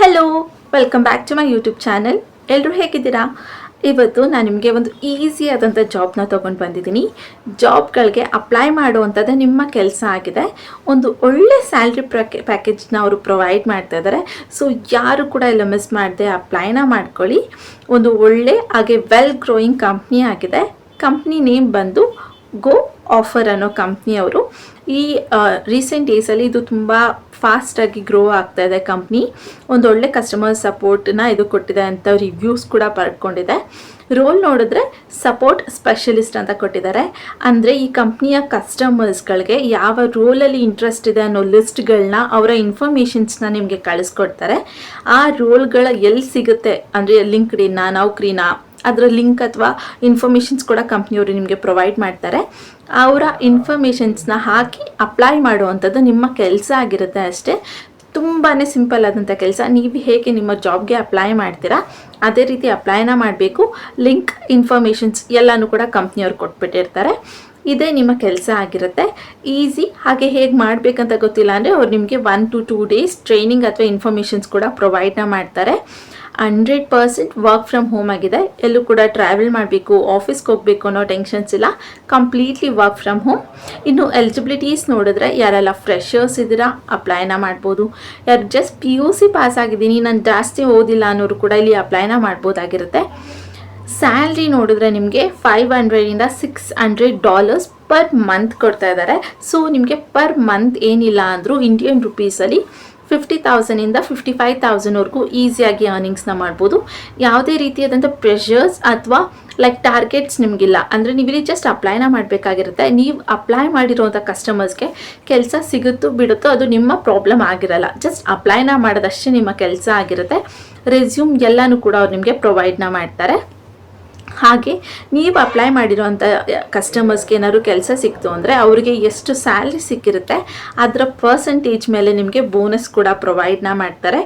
Hello, welcome back to my YouTube channel. ಎಲ್ಲರೂ ಹೇಗಿದ್ದೀರಾ? ಇವತ್ತು ನಾನು ನಿಮಗೆ ಒಂದು ಈಸಿ ಆದಂಥ ಜಾಬ್ನ ತೊಗೊಂಡು ಬಂದಿದ್ದೀನಿ. ಜಾಬ್ಗಳಿಗೆ ಅಪ್ಲೈ ಮಾಡುವಂಥದ್ದು ನಿಮ್ಮ ಕೆಲಸ ಆಗಿದೆ. ಒಂದು ಒಳ್ಳೆ ಸ್ಯಾಲ್ರಿ ಪ್ಯಾಕೇಜ್ನ ಅವರು ಪ್ರೊವೈಡ್ ಮಾಡ್ತಾ ಇದ್ದಾರೆ. ಸೊ ಯಾರು ಕೂಡ ಎಲ್ಲ ಮಿಸ್ ಮಾಡದೆ ಅಪ್ಲೈನ ಮಾಡ್ಕೊಳ್ಳಿ. ಒಂದು ಒಳ್ಳೆ ಹಾಗೆ ವೆಲ್ ಗ್ರೋಯಿಂಗ್ ಕಂಪ್ನಿ ಆಗಿದೆ. ಕಂಪ್ನಿ ನೇಮ್ ಬಂದು ಗೋ ಆಫರ್ ಅನ್ನೋ ಕಂಪ್ನಿಯವರು. ಈ ರೀಸೆಂಟ್ ಡೇಸಲ್ಲಿ ಇದು ತುಂಬ ಫಾಸ್ಟಾಗಿ ಗ್ರೋ ಆಗ್ತಾ ಇದೆ ಕಂಪ್ನಿ. ಒಂದು ಒಳ್ಳೆ ಕಸ್ಟಮರ್ ಸಪೋರ್ಟ್ನ ಇದು ಕೊಟ್ಟಿದೆ ಅಂತ ರಿವ್ಯೂಸ್ ಕೂಡ ಪಡ್ಕೊಂಡಿದೆ. ರೋಲ್ ನೋಡಿದ್ರೆ ಸಪೋರ್ಟ್ ಸ್ಪೆಷಲಿಸ್ಟ್ ಅಂತ ಕೊಟ್ಟಿದ್ದಾರೆ. ಅಂದರೆ ಈ ಕಂಪ್ನಿಯ ಕಸ್ಟಮರ್ಸ್ಗಳಿಗೆ ಯಾವ ರೋಲಲ್ಲಿ ಇಂಟ್ರೆಸ್ಟ್ ಇದೆ ಅನ್ನೋ ಲಿಸ್ಟ್ಗಳನ್ನ ಅವರ ಇನ್ಫಾರ್ಮೇಷನ್ಸ್ನ ನಿಮಗೆ ಕಳಿಸ್ಕೊಡ್ತಾರೆ. ಆ ರೋಲ್ಗಳ ಎಲ್ಲಿ ಸಿಗುತ್ತೆ ಅಂದರೆ ಲಿಂಕ್ಡ್ಇನ್ನ, ನೌಕರಿನ, ಅದರ ಲಿಂಕ್ ಅಥವಾ ಇನ್ಫಾರ್ಮೇಷನ್ಸ್ ಕೂಡ ಕಂಪ್ನಿಯವರು ನಿಮಗೆ ಪ್ರೊವೈಡ್ ಮಾಡ್ತಾರೆ. ಅವರ ಇನ್ಫಾರ್ಮೇಷನ್ಸ್ನ ಹಾಕಿ ಅಪ್ಲೈ ಮಾಡುವಂಥದ್ದು ನಿಮ್ಮ ಕೆಲಸ ಆಗಿರುತ್ತೆ ಅಷ್ಟೇ. ತುಂಬಾ ಸಿಂಪಲ್ ಆದಂಥ ಕೆಲಸ. ನೀವು ಹೇಗೆ ನಿಮ್ಮ ಜಾಬ್ಗೆ ಅಪ್ಲೈ ಮಾಡ್ತೀರಾ ಅದೇ ರೀತಿ ಅಪ್ಲೈನ ಮಾಡಬೇಕು. ಲಿಂಕ್, ಇನ್ಫಾರ್ಮೇಷನ್ಸ್ ಎಲ್ಲನೂ ಕೂಡ ಕಂಪ್ನಿಯವ್ರು ಕೊಟ್ಬಿಟ್ಟಿರ್ತಾರೆ. ಇದೇ ನಿಮ್ಮ ಕೆಲಸ ಆಗಿರುತ್ತೆ. ಈಸಿ. ಹಾಗೆ ಹೇಗೆ ಮಾಡಬೇಕಂತ ಗೊತ್ತಿಲ್ಲ ಅಂದರೆ ಅವ್ರು ನಿಮಗೆ 1 to 2 days ಟ್ರೈನಿಂಗ್ ಅಥವಾ ಇನ್ಫಾರ್ಮೇಷನ್ಸ್ ಕೂಡ ಪ್ರೊವೈಡ್ನ ಮಾಡ್ತಾರೆ. 100% ವರ್ಕ್ ಫ್ರಮ್ ಹೋಮ್ ಆಗಿದೆ. ಎಲ್ಲೂ ಕೂಡ ಟ್ರಾವೆಲ್ ಮಾಡಬೇಕು, ಆಫೀಸ್ಗೆ ಹೋಗಬೇಕು ಅನ್ನೋ ಟೆನ್ಷನ್ಸ್ ಇಲ್ಲ. Completely work from home. ಇನ್ನು ಎಲಿಜಿಬಿಲಿಟೀಸ್ ನೋಡಿದ್ರೆ ಯಾರೆಲ್ಲ ಫ್ರೆಷರ್ಸ್ ಇದ್ದೀರಾ ಅಪ್ಲೈನ ಮಾಡ್ಬೋದು. ಯಾರು ಜಸ್ಟ್ PUC ಪಾಸ್ ಆಗಿದ್ದೀನಿ, ನಾನು ಜಾಸ್ತಿ ಓದಿಲ್ಲ ಅನ್ನೋರು ಕೂಡ ಇಲ್ಲಿ ಅಪ್ಲೈನ ಮಾಡ್ಬೋದಾಗಿರುತ್ತೆ. ಸ್ಯಾಲ್ರಿ ನೋಡಿದ್ರೆ ನಿಮಗೆ $500 to $600 ಪರ್ ಮಂತ್ ಕೊಡ್ತಾ ಇದ್ದಾರೆ. ಸೊ ನಿಮಗೆ ಪರ್ ಮಂತ್ ಏನಿಲ್ಲ ಅಂದರೂ ಇಂಡಿಯನ್ ರುಪೀಸಲ್ಲಿ 50,000 to 55,000ವರೆಗೂ ಈಸಿಯಾಗಿ ಅರ್ನಿಂಗ್ಸ್ನ ಮಾಡ್ಬೋದು. ಯಾವುದೇ ರೀತಿಯಾದಂಥ ಪ್ರೆಷರ್ಸ್ ಅಥವಾ ಟಾರ್ಗೆಟ್ಸ್ ನಿಮಗಿಲ್ಲ. ಅಂದರೆ ನೀವಿಲ್ಲಿ ಜಸ್ಟ್ ಅಪ್ಲೈನ ಮಾಡಬೇಕಾಗಿರುತ್ತೆ. ನೀವು ಅಪ್ಲೈ ಮಾಡಿರೋಂಥ ಕಸ್ಟಮರ್ಸ್ಗೆ ಕೆಲಸ ಸಿಗುತ್ತೋ ಬಿಡುತ್ತೋ ಅದು ನಿಮ್ಮ ಪ್ರಾಬ್ಲಮ್ ಆಗಿರಲ್ಲ. ಜಸ್ಟ್ ಅಪ್ಲೈನ ಮಾಡೋದಷ್ಟೇ ನಿಮ್ಮ ಕೆಲಸ ಆಗಿರುತ್ತೆ. ರೆಸ್ಯೂಮ್ ಎಲ್ಲನೂ ಕೂಡ ಅವ್ರು ನಿಮಗೆ ಪ್ರೊವೈಡ್ನ ಮಾಡ್ತಾರೆ. ಹಾಗೆ ನೀವು ಅಪ್ಲೈ ಮಾಡಿರೋಂಥ ಕಸ್ಟಮರ್ಸ್ಗೆ ಏನಾದ್ರು ಕೆಲಸ ಸಿಕ್ತು ಅಂದರೆ ಅವರಿಗೆ ಎಷ್ಟು ಸ್ಯಾಲ್ರಿ ಸಿಕ್ಕಿರುತ್ತೆ ಅದರ ಪರ್ಸೆಂಟೇಜ್ ಮೇಲೆ ನಿಮಗೆ ಬೋನಸ್ ಕೂಡ ಪ್ರೊವೈಡ್ನ ಮಾಡ್ತಾರೆ.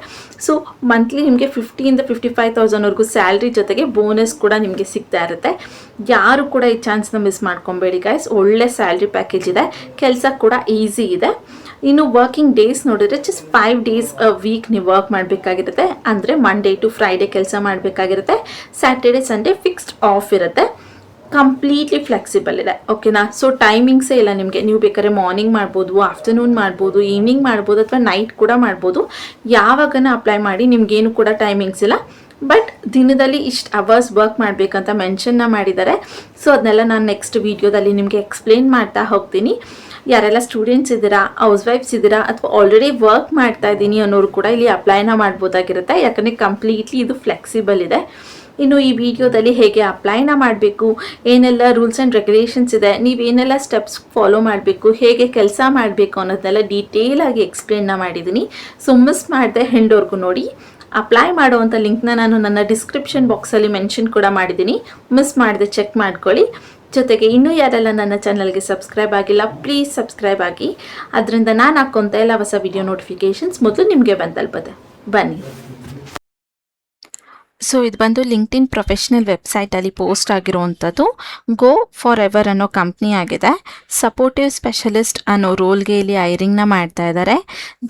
ಸೊ ಮಂತ್ಲಿ ನಿಮಗೆ 50,000 to 55,000ವರೆಗೂ ಸ್ಯಾಲ್ರಿ ಜೊತೆಗೆ ಬೋನಸ್ ಕೂಡ ನಿಮಗೆ ಸಿಗ್ತಾ ಇರುತ್ತೆ. ಯಾರು ಕೂಡ ಈ ಚಾನ್ಸ್ನ ಮಿಸ್ ಮಾಡ್ಕೊಬೇಡಿ ಗೈಸ್. ಒಳ್ಳೆ ಸ್ಯಾಲ್ರಿ ಪ್ಯಾಕೇಜ್ ಇದೆ, ಕೆಲಸ ಕೂಡ ಈಸಿ ಇದೆ. ಇನ್ನು ವರ್ಕಿಂಗ್ ಡೇಸ್ ನೋಡಿದ್ರೆ ಜಸ್ಟ್ 5 days ಅ ವೀಕ್ ನೀವು ವರ್ಕ್ ಮಾಡಬೇಕಾಗಿರುತ್ತೆ. ಅಂದರೆ ಮಂಡೇ ಟು ಫ್ರೈಡೇ ಕೆಲಸ ಮಾಡಬೇಕಾಗಿರುತ್ತೆ. ಸ್ಯಾಟರ್ಡೆ ಸಂಡೇ ಫಿಕ್ಸ್ಡ್ ಆಫ್ ಇರುತ್ತೆ. ಕಂಪ್ಲೀಟ್ಲಿ ಫ್ಲೆಕ್ಸಿಬಲ್ ಇದೆ. ಓಕೆನಾ? ಸೊ ಟೈಮಿಂಗ್ಸೇ ಇಲ್ಲ ನಿಮಗೆ. ನೀವು ಬೇಕಾದ್ರೆ ಮಾರ್ನಿಂಗ್ ಮಾಡ್ಬೋದು, ಆಫ್ಟರ್ನೂನ್ ಮಾಡ್ಬೋದು, ಈವ್ನಿಂಗ್ ಮಾಡ್ಬೋದು ಅಥವಾ ನೈಟ್ ಕೂಡ ಮಾಡ್ಬೋದು. ಯಾವಾಗನ ಅಪ್ಲೈ ಮಾಡಿ, ನಿಮಗೇನು ಕೂಡ ಟೈಮಿಂಗ್ಸ್ ಇಲ್ಲ. ಬಟ್ ದಿನದಲ್ಲಿ ಇಷ್ಟು ಅವರ್ಸ್ ವರ್ಕ್ ಮಾಡಬೇಕಂತ ಮೆನ್ಷನ್ನ ಮಾಡಿದ್ದಾರೆ. ಸೊ ಅದನ್ನೆಲ್ಲ ನಾನು ನೆಕ್ಸ್ಟ್ ವೀಡಿಯೋದಲ್ಲಿ ನಿಮಗೆ ಎಕ್ಸ್ಪ್ಲೇನ್ ಮಾಡ್ತಾ ಹೋಗ್ತೀನಿ. ಯಾರೆಲ್ಲ ಸ್ಟೂಡೆಂಟ್ಸ್ ಇದ್ದೀರಾ, ಹೌಸ್ ವೈಫ್ಸ್ ಇದ್ದೀರಾ ಅಥವಾ ಆಲ್ರೆಡಿ ವರ್ಕ್ ಮಾಡ್ತಾ ಇದ್ದೀನಿ ಅನ್ನೋರು ಕೂಡ ಇಲ್ಲಿ ಅಪ್ಲೈನ ಮಾಡ್ಬೋದಾಗಿರುತ್ತೆ. ಯಾಕಂದರೆ ಕಂಪ್ಲೀಟ್ಲಿ ಇದು ಫ್ಲೆಕ್ಸಿಬಲ್ ಇದೆ. ಇನ್ನು ಈ ವಿಡಿಯೋದಲ್ಲಿ ಹೇಗೆ ಅಪ್ಲೈನ ಮಾಡಬೇಕು, ಏನೆಲ್ಲ ರೂಲ್ಸ್ ಆ್ಯಂಡ್ ರೆಗ್ಯುಲೇಷನ್ಸ್ ಇದೆ, ನೀವೇನೆಲ್ಲ ಸ್ಟೆಪ್ಸ್ ಫಾಲೋ ಮಾಡಬೇಕು, ಹೇಗೆ ಕೆಲಸ ಮಾಡಬೇಕು ಅನ್ನೋದನ್ನೆಲ್ಲ ಡೀಟೇಲಾಗಿ ಎಕ್ಸ್ಪ್ಲೇನ್ನ ಮಾಡಿದ್ದೀನಿ. ಸೊ ಮಿಸ್ ಮಾಡದೆ ಹೆಂಡೋರ್ಗು ನೋಡಿ. ಅಪ್ಲೈ ಮಾಡುವಂಥ ಲಿಂಕ್ನ ನಾನು ನನ್ನ ಡಿಸ್ಕ್ರಿಪ್ಷನ್ ಬಾಕ್ಸಲ್ಲಿ ಮೆನ್ಷನ್ ಕೂಡ ಮಾಡಿದ್ದೀನಿ. ಮಿಸ್ ಮಾಡದೆ ಚೆಕ್ ಮಾಡ್ಕೊಳ್ಳಿ. ಜೊತೆಗೆ ಇನ್ನೂ ಯಾರೆಲ್ಲ ನನ್ನ ಚಾನಲ್ಗೆ ಸಬ್ಸ್ಕ್ರೈಬ್ ಆಗಿಲ್ಲ ಪ್ಲೀಸ್ ಸಬ್ಸ್ಕ್ರೈಬ್ ಆಗಿ. ಅದರಿಂದ ನಾನು ಹಾಕ್ಕೊಂತ ಎಲ್ಲ ಹೊಸ ವಿಡಿಯೋ ನೋಟಿಫಿಕೇಷನ್ಸ್ ಮೊದಲು ನಿಮಗೆ ಬಂದಲ್ಪದೆ. ಬನ್ನಿ. ಸೊ ಇದು ಬಂದು ಲಿಂಕ್ಡ್ಇನ್ ಪ್ರೊಫೆಷ್ನಲ್ ವೆಬ್ಸೈಟಲ್ಲಿ ಪೋಸ್ಟ್ ಆಗಿರುವಂಥದ್ದು. ಗೋ ಫಾರ್ ಎವರ್ ಅನ್ನೋ ಕಂಪ್ನಿ ಆಗಿದೆ. ಸಪೋರ್ಟಿವ್ ಸ್ಪೆಷಲಿಸ್ಟ್ ಅನ್ನೋ ರೋಲ್ಗೆ ಇಲ್ಲಿ ಹೈರಿಂಗ್ನ ಮಾಡ್ತಾ ಇದ್ದಾರೆ.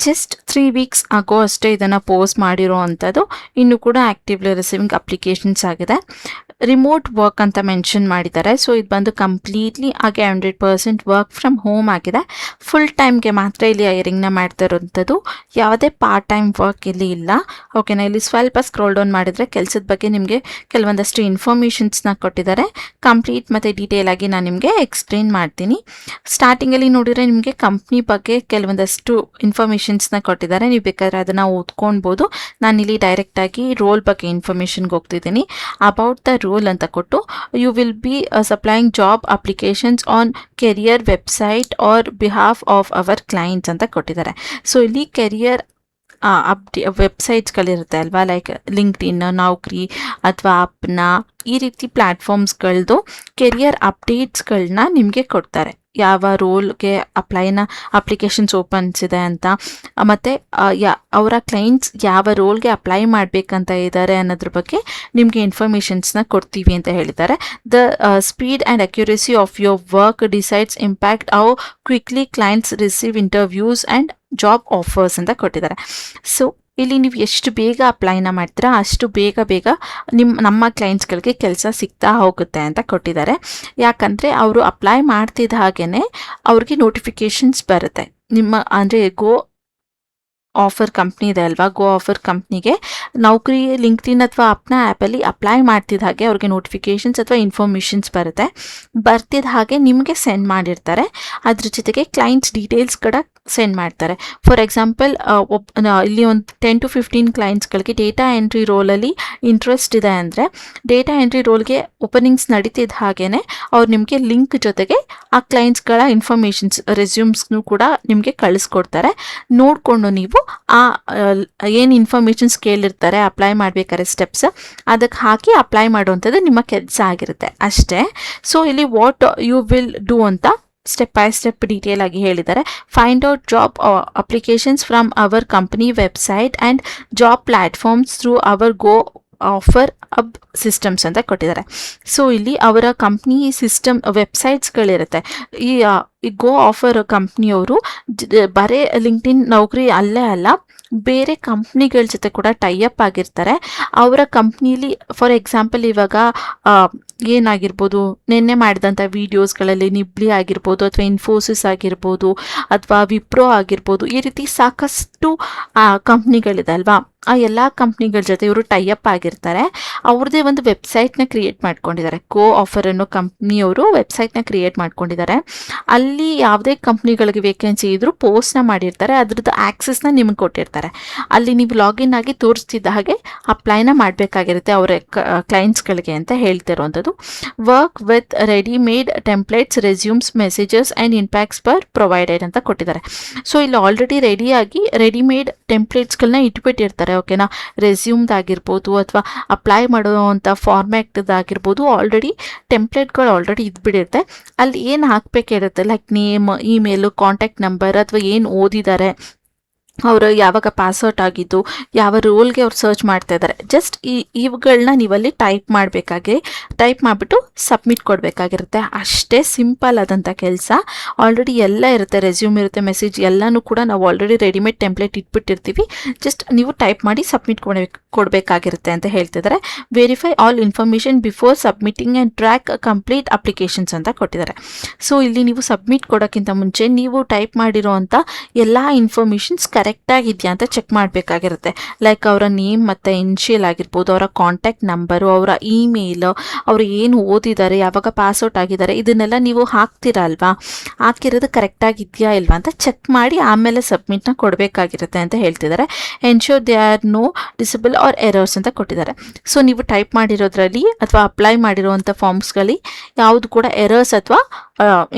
ಜಸ್ಟ್ 3 weeks ಆಗೋ ಅಷ್ಟೇ ಇದನ್ನು ಪೋಸ್ಟ್ ಮಾಡಿರೋ ಅಂಥದ್ದು. ಇನ್ನೂ ಕೂಡ ಆ್ಯಕ್ಟಿವ್ಲಿ ರಿಸೀವಿಂಗ್ ಅಪ್ಲಿಕೇಶನ್ಸ್ ಆಗಿದೆ. ರಿಮೋಟ್ ವರ್ಕ್ ಅಂತ ಮೆನ್ಷನ್ ಮಾಡಿದ್ದಾರೆ. ಸೊ ಇದು ಬಂದು ಕಂಪ್ಲೀಟ್ಲಿ ಹಾಗೆ 100% ವರ್ಕ್ ಫ್ರಮ್ ಹೋಮ್ ಆಗಿದೆ. ಫುಲ್ ಟೈಮ್ಗೆ ಮಾತ್ರ ಇಲ್ಲಿ ಹೈರಿಂಗ್ನ ಮಾಡ್ತಾ ಇರೋಂಥದ್ದು. ಯಾವುದೇ ಪಾರ್ಟ್ ಟೈಮ್ ವರ್ಕ್ ಇಲ್ಲಿ ಇಲ್ಲ. ಓಕೆನಾ? ಇಲ್ಲಿ ಸ್ವಲ್ಪ ಸ್ಕ್ರೋಲ್ ಡೌನ್ ಮಾಡಿದರೆ ಕೆಲಸದ ಬಗ್ಗೆ ನಿಮಗೆ ಕೆಲವೊಂದಷ್ಟು ಇನ್ಫಾರ್ಮೇಷನ್ಸ್ನ ಕೊಟ್ಟಿದ್ದಾರೆ. ಕಂಪ್ಲೀಟ್ ಮತ್ತು ಡೀಟೇಲ್ ಆಗಿ ನಾನು ನಿಮಗೆ ಎಕ್ಸ್ಪ್ಲೇನ್ ಮಾಡ್ತೀನಿ. ಸ್ಟಾರ್ಟಿಂಗಲ್ಲಿ ನೋಡಿದರೆ ನಿಮಗೆ ಕಂಪ್ನಿ ಬಗ್ಗೆ ಕೆಲವೊಂದಷ್ಟು ಇನ್ಫಾರ್ಮೇಷನ್ಸ್ನ ಕೊಟ್ಟಿದ್ದಾರೆ. ನೀವು ಬೇಕಾದ್ರೆ ಅದನ್ನು ಓದ್ಕೊಳ್ಬೋದು. ನಾನಿಲ್ಲಿ ಡೈರೆಕ್ಟಾಗಿ ರೋಲ್ ಬಗ್ಗೆ ಇನ್ಫಾರ್ಮೇಷನ್ಗೆ ಹೋಗ್ತಿದ್ದೀನಿ. ಅಬೌಟ್ ದ ರೋಲ್ ಅಂತ ಕೊಟ್ಟು you will be supplying job applications on career website or behalf of our clients ಅಂತ ಕೊಟ್ಟಿದ್ದಾರೆ. ಸೊ ಇಲ್ಲಿ ಕೆರಿಯರ್ ವೆಬ್ಸೈಟ್ಸ್ಗಳಿರುತ್ತೆ ಅಲ್ವಾ, ಲೈಕ್ ಲಿಂಕ್ಡ್ಇನ್, ನೌಕರಿ ಅಥವಾ ಅಪ್ನ, ಈ ರೀತಿ ಪ್ಲ್ಯಾಟ್ಫಾರ್ಮ್ಸ್ಗಳದ್ದು ಕೆರಿಯರ್ ಅಪ್ಡೇಟ್ಸ್ಗಳನ್ನ ನಿಮಗೆ ಕೊಡ್ತಾರೆ. ಯಾವ ರೋಲ್ಗೆ ಅಪ್ಲಿಕೇಶನ್ಸ್ ಓಪನ್ಸ್ ಇದೆ ಅಂತ, ಮತ್ತು ಅವರ ಕ್ಲೈಂಟ್ಸ್ ಯಾವ ರೋಲ್ಗೆ ಅಪ್ಲೈ ಮಾಡಬೇಕಂತ ಇದ್ದಾರೆ ಅನ್ನೋದ್ರ ಬಗ್ಗೆ ನಿಮಗೆ ಇನ್ಫಾರ್ಮೇಷನ್ಸ್ನ ಕೊಡ್ತೀವಿ ಅಂತ ಹೇಳಿದ್ದಾರೆ. The speed and accuracy of your work decides impact how quickly clients receive interviews and job offers ಅಂತ ಕೊಟ್ಟಿದ್ದಾರೆ. ಸೊ ಇಲ್ಲಿ ನೀವು ಎಷ್ಟು ಬೇಗ ಅಪ್ಲೈನ ಮಾಡ್ತೀರಾ ಅಷ್ಟು ಬೇಗ ನಮ್ಮ ಕ್ಲೈಂಟ್ಸ್ಗಳಿಗೆ ಕೆಲಸ ಸಿಗ್ತಾ ಹೋಗುತ್ತೆ ಅಂತ ಕೊಟ್ಟಿದ್ದಾರೆ. ಯಾಕಂದರೆ ಅವರು ಅಪ್ಲೈ ಮಾಡ್ತಿದ್ದ ಹಾಗೇ ಅವ್ರಿಗೆ ನೋಟಿಫಿಕೇಷನ್ಸ್ ಬರುತ್ತೆ. ಅಂದರೆ ಗೋ ಆಫರ್ ಕಂಪ್ನಿ ಇದೆ ಅಲ್ವಾ, ಗೋ ಆಫರ್ ಕಂಪ್ನಿಗೆ ನೌಕರಿ ಲಿಂಕ್ಡ್ಇನ್ ಅಥವಾ ಅಪ್ನಾ ಆ್ಯಪಲ್ಲಿ ಅಪ್ಲೈ ಮಾಡ್ತಿದ್ದ ಹಾಗೆ ಅವ್ರಿಗೆ ನೋಟಿಫಿಕೇಷನ್ಸ್ ಅಥವಾ ಇನ್ಫಾರ್ಮೇಷನ್ಸ್ ಬರ್ತಿದ್ದ ಹಾಗೆ ನಿಮಗೆ ಸೆಂಡ್ ಮಾಡಿರ್ತಾರೆ. ಅದ್ರ ಜೊತೆಗೆ ಕ್ಲೈಂಟ್ಸ್ ಡೀಟೇಲ್ಸ್ ಕೂಡ ಸೆಂಡ್ ಮಾಡ್ತಾರೆ. ಫಾರ್ ಎಕ್ಸಾಂಪಲ್ ಇಲ್ಲಿ ಒಂದು 10 to 15 ಕ್ಲೈಂಟ್ಸ್ಗಳಿಗೆ ಡೇಟಾ ಎಂಟ್ರಿ ರೋಲಲ್ಲಿ ಇಂಟ್ರೆಸ್ಟ್ ಇದೆ ಅಂದರೆ ಡೇಟಾ ಎಂಟ್ರಿ ರೋಲ್ಗೆ ಓಪನಿಂಗ್ಸ್ ನಡೀತಿದ್ದ ಹಾಗೇ ಅವ್ರು ನಿಮಗೆ ಲಿಂಕ್ ಜೊತೆಗೆ ಆ ಕ್ಲೈಂಟ್ಸ್ಗಳ ಇನ್ಫಾರ್ಮೇಷನ್ಸ್ ರೆಸ್ಯೂಮ್ಸ್ನು ಕೂಡ ನಿಮಗೆ ಕಳಿಸ್ಕೊಡ್ತಾರೆ. ನೋಡಿಕೊಂಡು ನೀವು ಆ ಏನು ಇನ್ಫಾರ್ಮೇಷನ್ಸ್ ಕೇಳಿರ್ತಾರೆ ಅಪ್ಲೈ ಮಾಡಬೇಕಾದ್ರೆ ಸ್ಟೆಪ್ಸ್ ಅದಕ್ಕೆ ಹಾಕಿ ಅಪ್ಲೈ ಮಾಡುವಂಥದ್ದು ನಿಮ್ಮ ಕೆಲಸ ಆಗಿರುತ್ತೆ ಅಷ್ಟೇ. ಸೊ ಇಲ್ಲಿ ವಾಟ್ ಯು ವಿಲ್ ಡೂ ಅಂತ ಸ್ಟೆಪ್ ಬೈ ಸ್ಟೆಪ್ ಡೀಟೇಲ್ ಆಗಿ ಹೇಳಿದ್ದಾರೆ. Find out job applications from our company website and job platforms through our go offer ಅಬ್ ಸಿಸ್ಟಮ್ಸ್ ಅಂತ ಕೊಟ್ಟಿದ್ದಾರೆ. ಸೊ ಇಲ್ಲಿ ಅವರ ಕಂಪ್ನಿ ಸಿಸ್ಟಮ್ ವೆಬ್ಸೈಟ್ಸ್ಗಳಿರುತ್ತೆ. ಈ ಗೋ ಆಫರ್ ಕಂಪ್ನಿಯವರು ಬರೀ ಲಿಂಕ್ಡ್ಇನ್ ನೌಕರಿ ಅಲ್ಲೇ ಅಲ್ಲ, ಬೇರೆ ಕಂಪ್ನಿಗಳ ಜೊತೆ ಕೂಡ ಟೈಅಪ್ ಆಗಿರ್ತಾರೆ. ಅವರ ಕಂಪ್ನಿಲಿ ಫಾರ್ ಎಕ್ಸಾಂಪಲ್ ಇವಾಗ ಏನಾಗಿರ್ಬೋದು, ನಿನ್ನೆ ಮಾಡಿದಂಥ ವೀಡಿಯೋಸ್ಗಳಲ್ಲಿ ನಿಬ್ಲಿ ಆಗಿರ್ಬೋದು ಅಥವಾ ಇನ್ಫೋಸಿಸ್ ಆಗಿರ್ಬೋದು ಅಥವಾ ವಿಪ್ರೋ ಆಗಿರ್ಬೋದು, ಈ ರೀತಿ ಸಾಕಷ್ಟು ಕಂಪ್ನಿಗಳಿದೆ ಅಲ್ವಾ, ಆ ಎಲ್ಲ ಕಂಪ್ನಿಗಳ ಜೊತೆ ಇವರು ಟೈಅಪ್ ಆಗಿರ್ತಾರೆ. ಅವ್ರದ್ದೇ ಒಂದು ವೆಬ್ಸೈಟ್ನ ಕ್ರಿಯೇಟ್ ಮಾಡ್ಕೊಂಡಿದ್ದಾರೆ. ಗೋ ಆಫರ್ ಅನ್ನೋ ಕಂಪ್ನಿಯವರು ವೆಬ್ಸೈಟ್ನ ಕ್ರಿಯೇಟ್ ಮಾಡ್ಕೊಂಡಿದ್ದಾರೆ. ಅಲ್ಲಿ ಯಾವುದೇ ಕಂಪ್ನಿಗಳಿಗೆ ವೇಕೆನ್ಸಿ ಇದ್ರೂ ಪೋಸ್ಟ್ನ ಮಾಡಿರ್ತಾರೆ, ಅದ್ರದ್ದು ಆ್ಯಕ್ಸಸ್ನ ನಿಮಗೆ ಕೊಟ್ಟಿರ್ತಾರೆ. ಅಲ್ಲಿ ನೀವು ಲಾಗಿನ್ ಆಗಿ ತೋರಿಸ್ತಿದ್ದ ಹಾಗೆ ಅಪ್ಲೈನ ಮಾಡಬೇಕಾಗಿರುತ್ತೆ ಅವರ ಕ್ಲೈಂಟ್ಸ್ಗಳಿಗೆ ಅಂತ ಹೇಳ್ತಿರೋವಂಥದ್ದು. Work with readymade templates, resumes, messages and impacts per provided ಅಂತ ಕೊಟ್ಟಿದ್ದಾರೆ. ಸೊ ಇಲ್ಲಿ ಆಲ್ರೆಡಿ ರೆಡಿಮೇಡ್ ಟೆಂಪ್ಲೇಟ್ಸ್ಗಳನ್ನ ಇಟ್ಬಿಟ್ಟಿರ್ತಾರೆ. ಓಕೆನಾ, ರೆಸ್ಯೂಮ್ದಾಗಿರ್ಬೋದು ಅಥವಾ ಅಪ್ಲೈ ಮಾಡುವಂಥ ಫಾರ್ಮ್ಯಾಟ್ದಾಗಿರ್ಬೋದು ಆಲ್ರೆಡಿ ಟೆಂಪ್ಲೇಟ್ಗಳು ಆಲ್ರೆಡಿ ಇದ್ಬಿಟ್ಟಿರುತ್ತೆ. ಅಲ್ಲಿ ಏನು ಹಾಕಬೇಕಿರುತ್ತೆ, like name, email, contact number ಅಥವಾ ಏನು ಓದಿದ್ದಾರೆ, ಅವರು ಯಾವಾಗ ಪಾಸ್ಔಟ್ ಆಗಿದ್ದು, ಯಾವ ರೋಲ್ಗೆ ಅವ್ರು ಸರ್ಚ್ ಮಾಡ್ತಾ ಇದ್ದಾರೆ, ಜಸ್ಟ್ ಇವುಗಳನ್ನ ನೀವಲ್ಲಿ ಟೈಪ್ ಮಾಡಿಬಿಟ್ಟು ಸಬ್ಮಿಟ್ ಕೊಡಬೇಕಾಗಿರುತ್ತೆ. ಅಷ್ಟೇ ಸಿಂಪಲ್ ಆದಂಥ ಕೆಲಸ. ಆಲ್ರೆಡಿ ಎಲ್ಲ ಇರುತ್ತೆ, ರೆಸ್ಯೂಮ್ ಇರುತ್ತೆ, ಮೆಸೇಜ್ ಎಲ್ಲನೂ ಕೂಡ ನಾವು ಆಲ್ರೆಡಿ ರೆಡಿಮೇಡ್ ಟೆಂಪ್ಲೇಟ್ ಇಟ್ಬಿಟ್ಟಿರ್ತೀವಿ. ಜಸ್ಟ್ ನೀವು ಟೈಪ್ ಮಾಡಿ ಸಬ್ಮಿಟ್ ಕೊಡಬೇಕಾಗಿರುತ್ತೆ ಅಂತ ಹೇಳ್ತಿದ್ದಾರೆ. Verify all information before submitting and track complete applications ಅಂತ ಕೊಟ್ಟಿದ್ದಾರೆ. ಸೊ ಇಲ್ಲಿ ನೀವು ಸಬ್ಮಿಟ್ ಕೊಡೋಕ್ಕಿಂತ ಮುಂಚೆ ನೀವು ಟೈಪ್ ಮಾಡಿರೋ ಅಂಥ ಎಲ್ಲ ಇನ್ಫಾರ್ಮೇಷನ್ಸ್ ಕರೆಕ್ಟಾಗಿದೆಯಾ ಅಂತ ಚೆಕ್ ಮಾಡಬೇಕಾಗಿರುತ್ತೆ. ಲೈಕ್ ಅವರ ನೇಮ್ ಮತ್ತು ಇನ್ಷಿಯಲ್ ಆಗಿರ್ಬೋದು, ಅವರ ಕಾಂಟ್ಯಾಕ್ಟ್ ನಂಬರು, ಅವರ ಇಮೇಲ್, ಅವರು ಏನು ಓದಿದ್ದಾರೆ, ಯಾವಾಗ ಪಾಸ್ಔಟ್ ಆಗಿದ್ದಾರೆ, ಇದನ್ನೆಲ್ಲ ನೀವು ಹಾಕ್ತೀರಾ ಅಲ್ವಾ, ಹಾಕಿರೋದು ಕರೆಕ್ಟಾಗಿದೆಯಾ ಇಲ್ವಾ ಅಂತ ಚೆಕ್ ಮಾಡಿ ಆಮೇಲೆ ಸಬ್ಮಿಟ್ನ ಕೊಡಬೇಕಾಗಿರುತ್ತೆ ಅಂತ ಹೇಳ್ತಿದ್ದಾರೆ. Ensure they are no disable or errors ಅಂತ ಕೊಟ್ಟಿದ್ದಾರೆ. ಸೊ ನೀವು ಟೈಪ್ ಮಾಡಿರೋದ್ರಲ್ಲಿ ಅಥವಾ ಅಪ್ಲೈ ಮಾಡಿರೋವಂಥ ಫಾರ್ಮ್ಸ್ಗಳಲ್ಲಿ ಯಾವುದು ಕೂಡ ಎರರ್ಸ್ ಅಥವಾ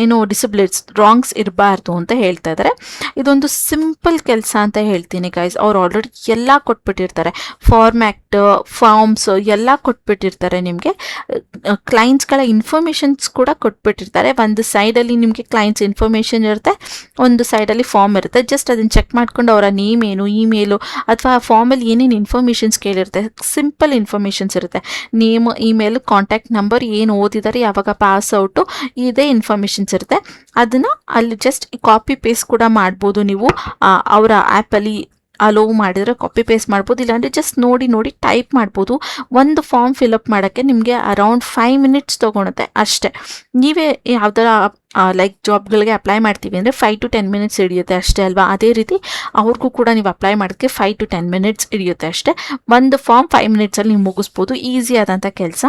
ಏನು ಡಿಸಬಿಲಿಟೀಸ್ ರಾಂಗ್ಸ್ ಇರಬಾರ್ದು ಅಂತ ಹೇಳ್ತಾ ಇದ್ದಾರೆ. ಇದೊಂದು ಸಿಂಪಲ್ ಕೆಲಸ ಅಂತ ಹೇಳ್ತೀನಿ ಗೈಸ್. ಅವ್ರು ಆಲ್ರೆಡಿ ಎಲ್ಲ ಕೊಟ್ಬಿಟ್ಟಿರ್ತಾರೆ, ಫಾರ್ಮ್ಯಾಟ್, ಫಾರ್ಮ್ಸ್ ಎಲ್ಲ ಕೊಟ್ಬಿಟ್ಟಿರ್ತಾರೆ. ನಿಮಗೆ ಕ್ಲೈಂಟ್ಸ್ಗಳ ಇನ್ಫಾರ್ಮೇಷನ್ಸ್ ಕೂಡ ಕೊಟ್ಬಿಟ್ಟಿರ್ತಾರೆ. ಒಂದು ಸೈಡಲ್ಲಿ ನಿಮಗೆ ಕ್ಲೈಂಟ್ಸ್ ಇನ್ಫಾರ್ಮೇಷನ್ ಇರುತ್ತೆ, ಒಂದು ಸೈಡಲ್ಲಿ ಫಾರ್ಮ್ ಇರುತ್ತೆ. ಜಸ್ಟ್ ಅದನ್ನು ಚೆಕ್ ಮಾಡ್ಕೊಂಡು ಅವರ ನೇಮ್ ಏನು, ಇಮೇಲು ಅಥವಾ ಆ ಫಾರ್ಮಲ್ಲಿ ಏನೇನು ಇನ್ಫಾರ್ಮೇಷನ್ಸ್ ಕೇಳಿರುತ್ತೆ, ಸಿಂಪಲ್ ಇನ್ಫಾರ್ಮೇಷನ್ಸ್ ಇರುತ್ತೆ. ನೇಮ್, ಇಮೇಲ್, ಕಾಂಟ್ಯಾಕ್ಟ್ ನಂಬರ್, ಏನು ಓದಿದ್ದಾರೆ, ಯಾವಾಗ ಪಾಸ್ ಔಟು, ಇದೇ ಇನ್ಫಾರ್ಮೇಷನ್ಸ್ ಇರುತ್ತೆ. ಅದನ್ನು ಅಲ್ಲಿ ಜಸ್ಟ್ ಕಾಪಿ ಪೇಸ್ಟ್ ಕೂಡ ಮಾಡ್ಬೋದು ನೀವು. ಅವರ ಆ್ಯಪಲ್ಲಿ ಅಲೋ ಮಾಡಿದರೆ ಕಾಪಿ ಪೇಸ್ಟ್ ಮಾಡ್ಬೋದು, ಇಲ್ಲಾಂದರೆ ಜಸ್ಟ್ ನೋಡಿ ಟೈಪ್ ಮಾಡ್ಬೋದು. ಒಂದು ಫಾರ್ಮ್ ಫಿಲಪ್ ಮಾಡೋಕ್ಕೆ ನಿಮಗೆ ಅರೌಂಡ್ 5 minutes ತೊಗೊಳುತ್ತೆ ಅಷ್ಟೇ. ನೀವೇ ಯಾವ್ದಾರ ಲೈಕ್ ಜಾಬ್ಗಳಿಗೆ ಅಪ್ಲೈ ಮಾಡ್ತೀವಿ ಅಂದರೆ 5 to 10 minutes ಹಿಡಿಯುತ್ತೆ ಅಷ್ಟೇ ಅಲ್ವಾ. ಅದೇ ರೀತಿ ಅವ್ರಿಗೂ ಕೂಡ ನೀವು ಅಪ್ಲೈ ಮಾಡೋಕ್ಕೆ 5 to 10 minutes ಹಿಡಿಯುತ್ತೆ ಅಷ್ಟೇ. ಒಂದು ಫಾರ್ಮ್ 5 minutesಲ್ಲಿ ನೀವು ಮುಗಿಸ್ಬೋದು. ಈಸಿ ಆದಂಥ ಕೆಲಸ.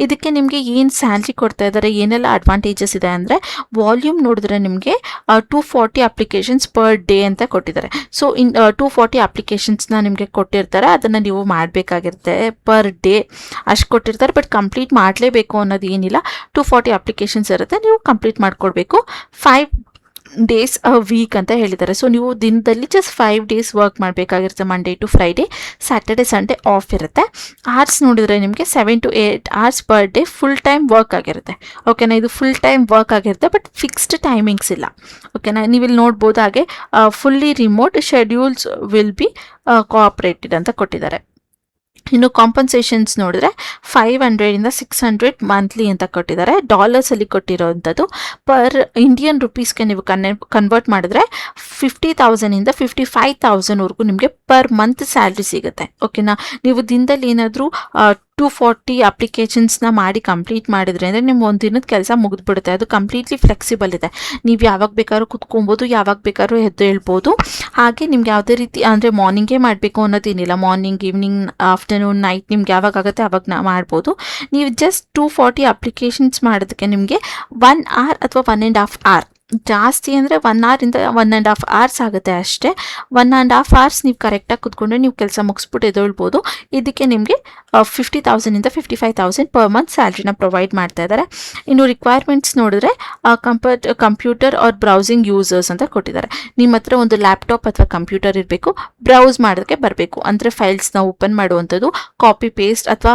ಇದಕ್ಕೆ ನಿಮಗೆ ಏನು ಸ್ಯಾಲ್ರಿ ಕೊಡ್ತಾ ಇದ್ದಾರೆ, ಏನೆಲ್ಲ ಅಡ್ವಾಂಟೇಜಸ್ ಇದೆ ಅಂದರೆ, ವಾಲ್ಯೂಮ್ ನೋಡಿದ್ರೆ ನಿಮಗೆ 240 ಅಪ್ಲಿಕೇಶನ್ಸ್ ಪರ್ ಡೇ ಅಂತ ಕೊಟ್ಟಿದ್ದಾರೆ. ಸೊ 240 ಅಪ್ಲಿಕೇಶನ್ಸ್ನ ನಿಮಗೆ ಕೊಟ್ಟಿರ್ತಾರೆ, ಅದನ್ನು ನೀವು ಮಾಡಬೇಕಾಗಿರುತ್ತೆ ಪರ್ ಡೇ ಅಷ್ಟು ಕೊಟ್ಟಿರ್ತಾರೆ. ಬಟ್ ಕಂಪ್ಲೀಟ್ ಮಾಡಲೇಬೇಕು ಅನ್ನೋದು ಏನಿಲ್ಲ. 240 ಅಪ್ಲಿಕೇಶನ್ಸ್ ಇರುತ್ತೆ, ನೀವು ಕಂಪ್ಲೀಟ್ ಮಾಡ್ಕೊಡ್ಬೇಕು. 5 days a week ಅಂತ ಹೇಳಿದ್ದಾರೆ. ಸೊ ನೀವು ದಿನದಲ್ಲಿ ಜಸ್ಟ್ 5 days ವರ್ಕ್ ಮಾಡಬೇಕಾಗಿರುತ್ತೆ, Monday to Friday. Saturday Sunday off ಇರುತ್ತೆ. ಅವರ್ಸ್ ನೋಡಿದರೆ ನಿಮಗೆ 7 to 8 hours per day full time work ಆಗಿರುತ್ತೆ. ಓಕೆನಾ, ಇದು ಫುಲ್ ಟೈಮ್ ವರ್ಕ್ ಆಗಿರುತ್ತೆ, ಬಟ್ ಫಿಕ್ಸ್ಡ್ ಟೈಮಿಂಗ್ಸ್ ಇಲ್ಲ. ಓಕೆನಾ, ನೀವಿಲ್ಲಿ ನೋಡ್ಬೋದು ಹಾಗೆ fully remote schedules will be cooperated ಅಂತ ಕೊಟ್ಟಿದ್ದಾರೆ. ಇನ್ನು ಕಾಂಪನ್ಸೇಷನ್ಸ್ ನೋಡಿದ್ರೆ 500 600 ಮಂತ್ಲಿ ಅಂತ ಕೊಟ್ಟಿದ್ದಾರೆ. ಡಾಲರ್ಸಲ್ಲಿ ಕೊಟ್ಟಿರೋವಂಥದ್ದು. ಪರ್ ಇಂಡಿಯನ್ ರುಪೀಸ್ಗೆ ನೀವು ಕನ್ವರ್ಟ್ ಮಾಡಿದ್ರೆ 50,000 55,000ವರೆಗೂ ನಿಮಗೆ ಪರ್ ಮಂತ್ ಸ್ಯಾಲ್ರಿ ಸಿಗುತ್ತೆ. ಓಕೆನಾ. ನೀವು ದಿನದಲ್ಲಿ ಏನಾದರೂ 240 ಅಪ್ಲಿಕೇಶನ್ಸ್ನ ಮಾಡಿ ಕಂಪ್ಲೀಟ್ ಮಾಡಿದ್ರೆ ಅಂದರೆ ನಿಮ್ಮ ಒಂದು ದಿನದ ಕೆಲಸ ಮುಗಿದ್ಬಿಡುತ್ತೆ. ಅದು ಕಂಪ್ಲೀಟ್ಲಿ ಫ್ಲೆಕ್ಸಿಬಲ್ ಇದೆ. ನೀವು ಯಾವಾಗ ಬೇಕಾದ್ರೂ ಕುತ್ಕೊಬೋದು, ಯಾವಾಗ ಬೇಕಾದ್ರೂ ಎದ್ದು ಹೇಳ್ಬೋದು. ಹಾಗೆ ನಿಮ್ಗೆ ಯಾವುದೇ ರೀತಿ ಅಂದರೆ ಮಾರ್ನಿಂಗೇ ಮಾಡಬೇಕು ಅನ್ನೋದೇನಿಲ್ಲ. ಮಾರ್ನಿಂಗ್, ಈವ್ನಿಂಗ್, ಆಫ್ಟರ್ನೂನ್, ನೈಟ್ ನಿಮ್ಗೆ ಯಾವಾಗ ಆಗುತ್ತೆ ಅವಾಗ ಮಾಡ್ಬೋದು. ನೀವು ಜಸ್ಟ್ 240 ಅಪ್ಲಿಕೇಶನ್ಸ್ ಮಾಡೋದಕ್ಕೆ ನಿಮಗೆ 1 hour ಅಥವಾ 1.5 hour, ಜಾಸ್ತಿ ಅಂದರೆ 1 hour 1.5 hours ಆಗುತ್ತೆ ಅಷ್ಟೇ. 1.5 hours ನೀವು ಕರೆಕ್ಟಾಗಿ ಕುತ್ಕೊಂಡ್ರೆ ನೀವು ಕೆಲಸ ಮುಗಿಸ್ಬಿಟ್ಟು ಎದ್ದೇಳ್ಬೋದು. ಇದಕ್ಕೆ ನಿಮಗೆ 50,000 55,000 ಪರ್ ಮಂತ್ ಸ್ಯಾಲ್ರಿನ ಪ್ರೊವೈಡ್ ಮಾಡ್ತಾ ಇದ್ದಾರೆ. ಇನ್ನು ರಿಕ್ವೈರ್ಮೆಂಟ್ಸ್ ನೋಡಿದ್ರೆ ಕಂಪ್ಯೂಟರ್ ಆರ್ ಬ್ರೌಸಿಂಗ್ ಯೂಸರ್ಸ್ ಅಂತ ಕೊಟ್ಟಿದ್ದಾರೆ. ನಿಮ್ಮ ಹತ್ರ ಒಂದು ಲ್ಯಾಪ್ಟಾಪ್ ಅಥವಾ ಕಂಪ್ಯೂಟರ್ ಇರಬೇಕು, ಬ್ರೌಸ್ ಮಾಡೋದಕ್ಕೆ ಬರಬೇಕು. ಅಂದರೆ ಫೈಲ್ಸ್ನ ಓಪನ್ ಮಾಡುವಂಥದ್ದು, ಕಾಪಿ ಪೇಸ್ಟ್ ಅಥವಾ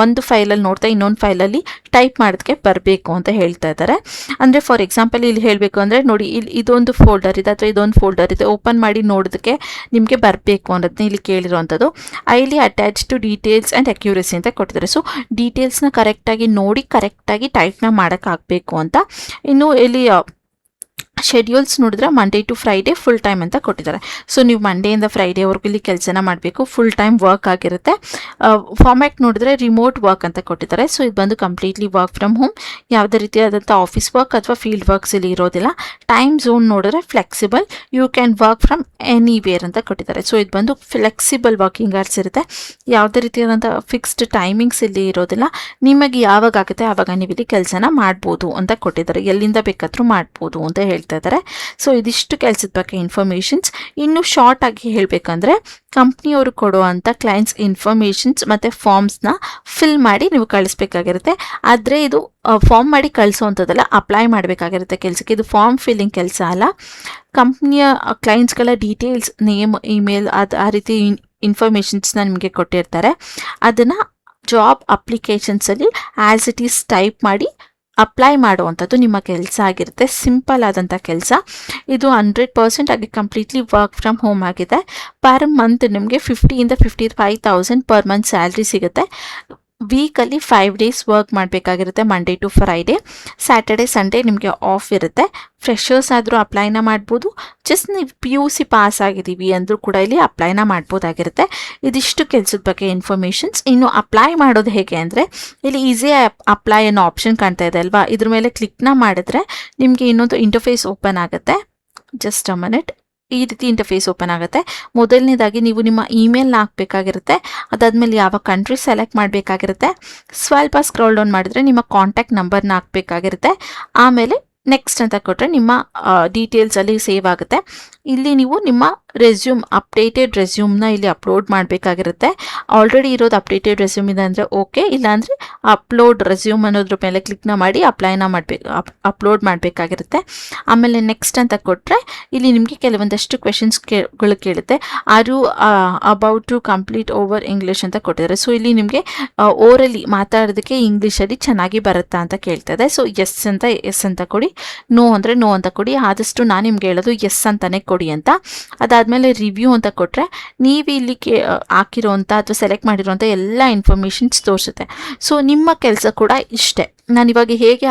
ಒಂದು ಫೈಲಲ್ಲಿ ನೋಡ್ತಾ ಇನ್ನೊಂದು ಫೈಲಲ್ಲಿ ಟೈಪ್ ಮಾಡೋದಕ್ಕೆ ಬರಬೇಕು ಅಂತ ಹೇಳ್ತಾ ಇದ್ದಾರೆ. ಅಂದರೆ ಫಾರ್ ಎಕ್ಸಾಂಪಲ್ ಇಲ್ಲಿ ಹೇಳಬೇಕು ಅಂದರೆ ನೋಡಿ, ಇಲ್ಲಿ ಇದೊಂದು ಫೋಲ್ಡರ್ ಇದೆ ಅಥವಾ ಇದೊಂದು ಫೋಲ್ಡರ್ ಇದೆ, ಓಪನ್ ಮಾಡಿ ನೋಡೋದಕ್ಕೆ ನಿಮಗೆ ಬರಬೇಕು ಅನ್ನೋದನ್ನ ಇಲ್ಲಿ ಕೇಳಿರುವಂಥದ್ದು. Highly attach to details and accuracy ಅಂತ ಕೊಟ್ಟಿದ್ದಾರೆ. ಸೊ ಡೀಟೇಲ್ಸ್ನ ಕರೆಕ್ಟಾಗಿ ನೋಡಿ ಕರೆಕ್ಟಾಗಿ ಟೈಪ್ನ ಮಾಡೋಕ್ಕಾಗಬೇಕು ಅಂತ. ಇನ್ನು ಇಲ್ಲಿ ಶೆಡ್ಯೂಲ್ಸ್ ನೋಡಿದ್ರೆ Monday to Friday full time ಅಂತ ಕೊಟ್ಟಿದ್ದಾರೆ. ಸೊ ನೀವು ಮಂಡೇಯಿಂದ ಫ್ರೈಡೇವರೆಗೂ ಇಲ್ಲಿ ಕೆಲಸನ ಮಾಡಬೇಕು. ಫುಲ್ ಟೈಮ್ ವರ್ಕ್ ಆಗಿರುತ್ತೆ. ಫಾರ್ಮ್ಯಾಟ್ ನೋಡಿದ್ರೆ ರಿಮೋಟ್ ವರ್ಕ್ ಅಂತ ಕೊಟ್ಟಿದ್ದಾರೆ. ಸೊ ಇದು ಬಂದು ಕಂಪ್ಲೀಟ್ಲಿ ವರ್ಕ್ ಫ್ರಮ್ ಹೋಮ್. ಯಾವುದೇ ರೀತಿಯಾದಂಥ ಆಫೀಸ್ ವರ್ಕ್ ಅಥವಾ ಫೀಲ್ಡ್ ವರ್ಕ್ಸ್ ಇಲ್ಲಿ ಇರೋದಿಲ್ಲ. ಟೈಮ್ ಝೋನ್ ನೋಡಿದ್ರೆ flexible, you can work from anywhere ಅಂತ ಕೊಟ್ಟಿದ್ದಾರೆ. ಸೊ ಇದು ಬಂದು ಫ್ಲೆಕ್ಸಿಬಲ್ ವರ್ಕಿಂಗ್ ಅವರ್ಸ್ ಇರುತ್ತೆ. ಯಾವುದೇ ರೀತಿಯಾದಂಥ ಫಿಕ್ಸ್ಡ್ ಟೈಮಿಂಗ್ಸ್ ಇಲ್ಲಿ ಇರೋದಿಲ್ಲ. ನಿಮಗೆ ಯಾವಾಗ ಆಗುತ್ತೆ ಆವಾಗ ನೀವು ಇಲ್ಲಿ ಕೆಲಸನ ಮಾಡ್ಬೋದು ಅಂತ ಕೊಟ್ಟಿದ್ದಾರೆ. ಎಲ್ಲಿಂದ ಬೇಕಾದರೂ ಮಾಡ್ಬೋದು ಅಂತ ಹೇಳ್ತಾ ಇದ್ದಾರೆ. ಸೊ ಇದಿಷ್ಟು ಕೆಲಸದ ಬಗ್ಗೆ ಇನ್ಫಾರ್ಮೇಷನ್ಸ್. ಇನ್ನು ಶಾರ್ಟ್ ಆಗಿ ಹೇಳಬೇಕಂದ್ರೆ ಕಂಪ್ನಿಯವರು ಕೊಡುವಂಥ ಕ್ಲೈಂಟ್ಸ್ ಇನ್ಫಾರ್ಮೇಷನ್ಸ್ ಮತ್ತು ಫಾರ್ಮ್ಸ್ನ ಫಿಲ್ ಮಾಡಿ ನೀವು ಕಳಿಸ್ಬೇಕಾಗಿರುತ್ತೆ. ಆದರೆ ಇದು ಫಾರ್ಮ್ ಮಾಡಿ ಕಳಿಸೋವಂಥದ್ದಲ್ಲ, ಅಪ್ಲೈ ಮಾಡಬೇಕಾಗಿರುತ್ತೆ ಕೆಲಸಕ್ಕೆ. ಇದು ಫಾರ್ಮ್ ಫಿಲ್ಲಿಂಗ್ ಕೆಲಸ ಅಲ್ಲ. ಕಂಪ್ನಿಯ ಕ್ಲೈಂಟ್ಸ್ಗಳ ಡೀಟೇಲ್ಸ್, ನೇಮ್, ಇಮೇಲ್, ಆ ರೀತಿ ಇನ್ಫಾರ್ಮೇಷನ್ಸ್ನ ನಿಮಗೆ ಕೊಟ್ಟಿರ್ತಾರೆ. ಅದನ್ನು ಜಾಬ್ ಅಪ್ಲಿಕೇಶನ್ಸಲ್ಲಿ ಆ್ಯಸ್ ಇಟ್ ಈಸ್ ಟೈಪ್ ಮಾಡಿ ಅಪ್ಲೈ ಮಾಡುವಂಥದ್ದು ನಿಮ್ಮ ಕೆಲಸ ಆಗಿರುತ್ತೆ. ಸಿಂಪಲ್ ಆದಂಥ ಕೆಲಸ ಇದು. 100% ಆಗಿ ಕಂಪ್ಲೀಟ್ಲಿ ವರ್ಕ್ ಫ್ರಮ್ ಹೋಮ್ ಆಗಿದೆ. ಪರ್ ಮಂತ್ ನಿಮಗೆ 50,000 55,000 ಪರ್ ಮಂತ್ ಸ್ಯಾಲ್ರಿ ಸಿಗುತ್ತೆ. ವೀಕಲ್ಲಿ 5 days ವರ್ಕ್ ಮಾಡಬೇಕಾಗಿರುತ್ತೆ, Monday to Friday. Saturday Sunday ನಿಮಗೆ ಆಫ್ ಇರುತ್ತೆ. ಫ್ರೆಷರ್ಸ್ ಆದರೂ ಅಪ್ಲೈನ ಮಾಡ್ಬೋದು. ಜಸ್ಟ್ ನೀವು PUC ಪಾಸ್ ಆಗಿದ್ದೀವಿ ಅಂದರೂ ಕೂಡ ಇಲ್ಲಿ ಅಪ್ಲೈನ ಮಾಡ್ಬೋದಾಗಿರುತ್ತೆ. ಇದಿಷ್ಟು ಕೆಲಸದ ಬಗ್ಗೆ ಇನ್ಫಾರ್ಮೇಷನ್ಸ್. ಇನ್ನು ಅಪ್ಲೈ ಮಾಡೋದು ಹೇಗೆ ಅಂದರೆ ಇಲ್ಲಿ ಈಸಿ ಅಪ್ಲೈ ಅನ್ನೋ ಆಪ್ಷನ್ ಕಾಣ್ತಾ ಇದೆ ಅಲ್ವಾ, ಇದ್ರ ಮೇಲೆ ಕ್ಲಿಕ್ನ ಮಾಡಿದ್ರೆ ನಿಮಗೆ ಇನ್ನೊಂದು ಇಂಟರ್ಫೇಸ್ ಓಪನ್ ಆಗುತ್ತೆ. Just a minute. ಈ ರೀತಿ ಇಂಟರ್ಫೇಸ್ ಓಪನ್ ಆಗುತ್ತೆ. ಮೊದಲನೇದಾಗಿ ನೀವು ನಿಮ್ಮ ಇಮೇಲ್ನ ಹಾಕಬೇಕಾಗಿರುತ್ತೆ. ಅದಾದಮೇಲೆ ಯಾವ ಕಂಟ್ರಿ ಸೆಲೆಕ್ಟ್ ಮಾಡಬೇಕಾಗಿರುತ್ತೆ. ಸ್ವಲ್ಪ ಸ್ಕ್ರೋಲ್ ಡೌನ್ ಮಾಡಿದ್ರೆ ನಿಮ್ಮ ಕಾಂಟ್ಯಾಕ್ಟ್ ನಂಬರ್ನ ಹಾಕಬೇಕಾಗಿರುತ್ತೆ. ಆಮೇಲೆ ನೆಕ್ಸ್ಟ್ ಅಂತ ಕೊಟ್ಟರೆ ನಿಮ್ಮ ಡೀಟೇಲ್ಸಲ್ಲಿ ಸೇವ್ ಆಗುತ್ತೆ. ಇಲ್ಲಿ ನೀವು ನಿಮ್ಮ ರೆಸ್ಯೂಮ್, ಅಪ್ಡೇಟೆಡ್ ರೆಸ್ಯೂಮ್ನ ಇಲ್ಲಿ ಅಪ್ಲೋಡ್ ಮಾಡಬೇಕಾಗಿರುತ್ತೆ. ಆಲ್ರೆಡಿ ಇರೋದು ಅಪ್ಡೇಟೆಡ್ ರೆಸ್ಯೂಮ್ ಇದೆ ಅಂದರೆ ಓಕೆ, ಇಲ್ಲಾಂದರೆ ಅಪ್ಲೋಡ್ ರೆಸ್ಯೂಮ್ ಅನ್ನೋದ್ರ ಮೇಲೆ ಕ್ಲಿಕ್ನ ಮಾಡಿ ಅಪ್ಲೋಡ್ ಮಾಡಬೇಕಾಗಿರುತ್ತೆ. ಆಮೇಲೆ ನೆಕ್ಸ್ಟ್ ಅಂತ ಕೊಟ್ಟರೆ ಇಲ್ಲಿ ನಿಮಗೆ ಕೆಲವೊಂದಷ್ಟು ಕ್ವೆಶನ್ಸ್ಗಳು ಕೇಳುತ್ತೆ. Are you about to complete over English ಅಂತ ಕೊಟ್ಟಿದ್ದಾರೆ. ಸೊ ಇಲ್ಲಿ ನಿಮಗೆ ಓರಲಿ ಮಾತಾಡೋದಕ್ಕೆ ಇಂಗ್ಲೀಷಲ್ಲಿ ಚೆನ್ನಾಗಿ ಬರುತ್ತಾ ಅಂತ ಕೇಳ್ತದೆ. ಸೊ ಎಸ್ ಅಂತ ಕೊಡಿ, ನೋ ಅಂದರೆ ನೋ ಅಂತ ಕೊಡಿ. ಆದಷ್ಟು ನಾನು ನಿಮ್ಗೆ ಹೇಳೋದು ಎಸ್ ಅಂತಾನೆ ಕೊಡಿ ಅಂತ. ಅದಾದಮೇಲೆ ರಿವ್ಯೂ ಅಂತ ಕೊಟ್ಟರೆ ನೀವು ಇಲ್ಲಿ ಹಾಕಿರೋಂಥ ಅಥವಾ ಸೆಲೆಕ್ಟ್ ಮಾಡಿರೋಂಥ ಎಲ್ಲ ಇನ್ಫಾರ್ಮೇಷನ್ಸ್ ತೋರಿಸುತ್ತೆ. ಸೊ ನಿಮ್ಮ ಕೆಲಸ ಕೂಡ ಇಷ್ಟೇ. ನಾನಿವಾಗ ಹೇಗೆ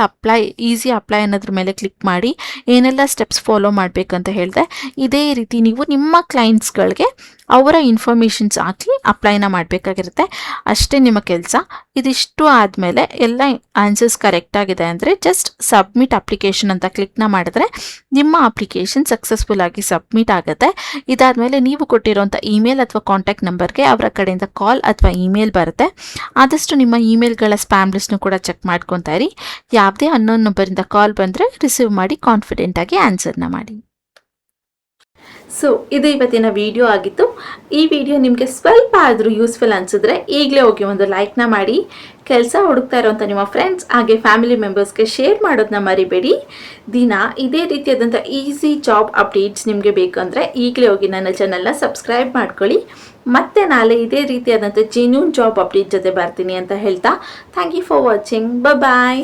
ಈಸಿ ಅಪ್ಲೈ ಅನ್ನೋದ್ರ ಮೇಲೆ ಕ್ಲಿಕ್ ಮಾಡಿ ಏನೆಲ್ಲ ಸ್ಟೆಪ್ಸ್ ಫಾಲೋ ಮಾಡಬೇಕಂತ ಹೇಳಿದೆ, ಇದೇ ರೀತಿ ನೀವು ನಿಮ್ಮ ಕ್ಲೈಂಟ್ಸ್ಗಳಿಗೆ ಅವರ ಇನ್ಫಾರ್ಮೇಷನ್ಸ್ ಹಾಕಿ ಅಪ್ಲೈನ ಮಾಡಬೇಕಾಗಿರುತ್ತೆ. ಅಷ್ಟೇ ನಿಮ್ಮ ಕೆಲಸ. ಇದಿಷ್ಟು ಆದಮೇಲೆ ಎಲ್ಲ ಆನ್ಸರ್ಸ್ ಕರೆಕ್ಟ್ ಆಗಿದೆ ಅಂದರೆ ಜಸ್ಟ್ ಸಬ್ಮಿಟ್ ಅಪ್ಲಿಕೇಶನ್ ಅಂತ ಕ್ಲಿಕ್ನ ಮಾಡಿದ್ರೆ ನಿಮ್ಮ ಅಪ್ಲಿಕೇಶನ್ ಸಕ್ಸಸ್ಫುಲ್ ಆಗಿ ಸಬ್ಮಿಟ್ ಆಗುತ್ತೆ. ಇದಾದಮೇಲೆ ನೀವು ಕೊಟ್ಟಿರೋಂಥ ಇಮೇಲ್ ಅಥವಾ ಕಾಂಟ್ಯಾಕ್ಟ್ ನಂಬರ್ಗೆ ಅವರ ಕಡೆಯಿಂದ ಕಾಲ್ ಅಥವಾ ಇಮೇಲ್ ಬರುತ್ತೆ. ಆದಷ್ಟು ನಿಮ್ಮ ಇಮೇಲ್ಗಳ ಸ್ಪ್ಯಾಮ್ ಲಿಸ್ಟ್ನು ಕೂಡ ಚೆಕ್ ಮಾಡ್ಕೊತಾ ಇರಿ. ಯಾವುದೇ ಅನ್ನೋನ್ ನಂಬರಿಂದ ಕಾಲ್ ಬಂದರೆ ರಿಸೀವ್ ಮಾಡಿ ಕಾನ್ಫಿಡೆಂಟಾಗಿ ಆನ್ಸರ್ನ ಮಾಡಿ. ಸೊ ಇದು ಇವತ್ತಿನ ವಿಡಿಯೋ ಆಗಿತ್ತು. ಈ ವಿಡಿಯೋ ನಿಮಗೆ ಸ್ವಲ್ಪ ಆದರೂ ಯೂಸ್ಫುಲ್ ಅನಿಸಿದ್ರೆ ಈಗಲೇ ಹೋಗಿ ಒಂದು ಲೈಕ್ನ ಮಾಡಿ. ಕೆಲಸ ಹುಡುಕ್ತಾ ಇರೋಂಥ ನಿಮ್ಮ ಫ್ರೆಂಡ್ಸ್ ಹಾಗೆ ಫ್ಯಾಮಿಲಿ ಮೆಂಬರ್ಸ್ಗೆ ಶೇರ್ ಮಾಡೋದನ್ನ ಮರಿಬೇಡಿ. ದಿನ ಇದೇ ರೀತಿಯಾದಂಥ ಈಸಿ ಜಾಬ್ ಅಪ್ಡೇಟ್ಸ್ ನಿಮಗೆ ಬೇಕಂದರೆ ಈಗಲೇ ಹೋಗಿ ನನ್ನ ಚಾನಲ್ನ ಸಬ್ಸ್ಕ್ರೈಬ್ ಮಾಡ್ಕೊಳ್ಳಿ. ಮತ್ತೆ ನಾಳೆ ಇದೇ ರೀತಿಯಾದಂಥ ಜೆನ್ಯೂನ್ ಜಾಬ್ ಅಪ್ಡೇಟ್ ಜೊತೆ ಬರ್ತೀನಿ ಅಂತ ಹೇಳ್ತಾ thank you for watching. Bye.